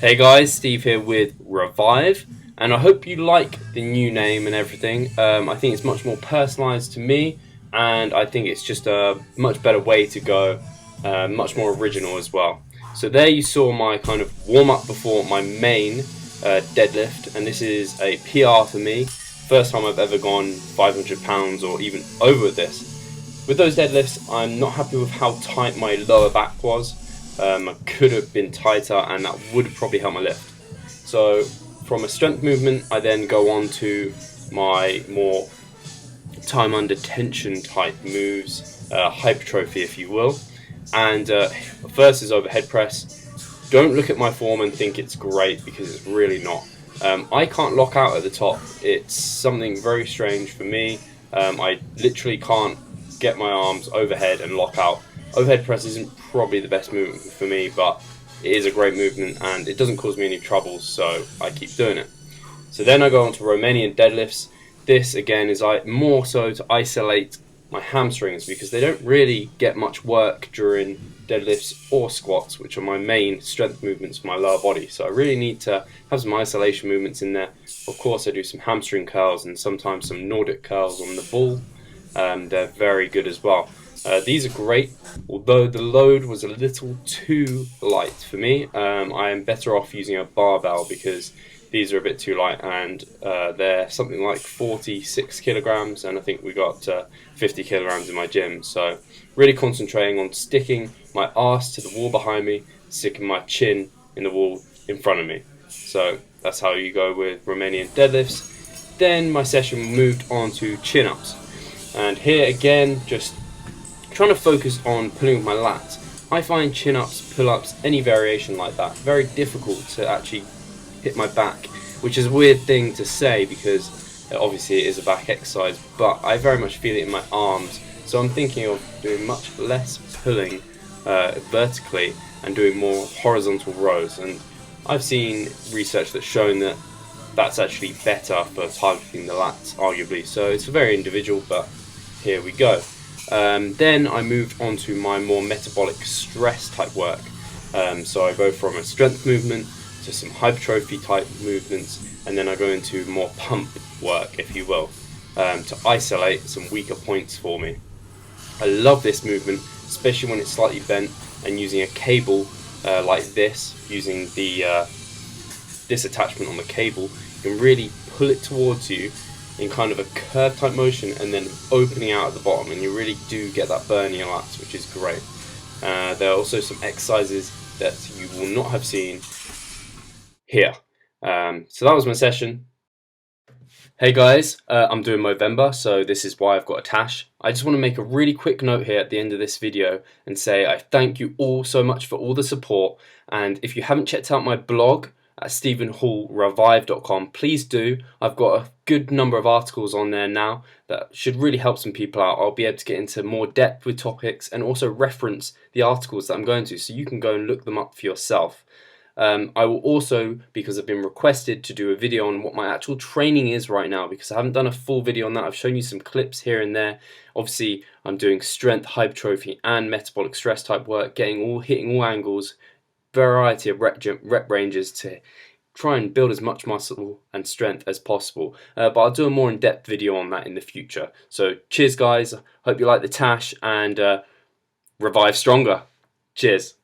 Hey guys, Steve here with Revive, and I hope you like the new name and everything. I think it's much more personalized to me, and I think it's just a much better way to go, much more original as well. So there you saw my kind of warm-up before my main deadlift, and this is a PR for me. First time I've ever gone 500 pounds or even over this. With those deadlifts, I'm not happy with how tight my lower back was. I could have been tighter, and that would have probably helped my lift. So from a strength movement, I then go on to my more time under tension type moves, hypertrophy if you will. And first is overhead press. Don't look at my form and think it's great, because it's really not. I can't lock out at the top. It's something very strange for me. I literally can't get my arms overhead and lock out. Overhead press isn't probably the best movement for me, but it is a great movement and it doesn't cause me any troubles, so I keep doing it. So then I go on to Romanian deadlifts. This again is more so to isolate my hamstrings, because they don't really get much work during deadlifts or squats, which are my main strength movements for my lower body. So I really need to have some isolation movements in there. Of course I do some hamstring curls and sometimes some Nordic curls on the ball. They're very good as well. These are great, although the load was a little too light for me. I am better off using a barbell, because these are a bit too light, and they're something like 46 kilograms, and I think we got 50 kilograms in my gym. So really concentrating on sticking my arse to the wall behind me, sticking my chin in the wall in front of me. So that's how you go with Romanian deadlifts. Then my session moved on to chin-ups, and here again, just trying to focus on pulling with my lats. I find chin-ups, pull-ups, any variation like that, very difficult to actually hit my back, which is a weird thing to say, because obviously it is a back exercise, but I very much feel it in my arms. So I'm thinking of doing much less pulling vertically and doing more horizontal rows. And I've seen research that's shown that that's actually better for targeting the lats, arguably. So it's very individual, but here we go. Then I moved on to my more metabolic stress type work. So I go from a strength movement to some hypertrophy type movements, and then I go into more pump work, if you will, to isolate some weaker points for me. I love this movement, especially when it's slightly bent, and using a cable like this, using the this attachment on the cable, you can really pull it towards you in kind of a curve type motion, and then opening out at the bottom, and you really do get that burn in your lats, which is great. There are also some exercises that you will not have seen here. So that was my session. Hey guys, I'm doing Movember, so this is why I've got a tash. I just want to make a really quick note here at the end of this video and say I thank you all so much for all the support, and if you haven't checked out my blog at stephenhallrevive.com, please do. I've got a good number of articles on there now that should really help some people out. I'll be able to get into more depth with topics and also reference the articles that I'm going to, so you can go and look them up for yourself. I will also, because I've been requested to do a video on what my actual training is right now, because I haven't done a full video on that. I've shown you some clips here and there. Obviously I'm doing strength, hypertrophy and metabolic stress type work, hitting all angles, variety of rep ranges to try and build as much muscle and strength as possible, but I'll do a more in-depth video on that in the future. So cheers guys, hope you like the tash, and revive stronger. Cheers.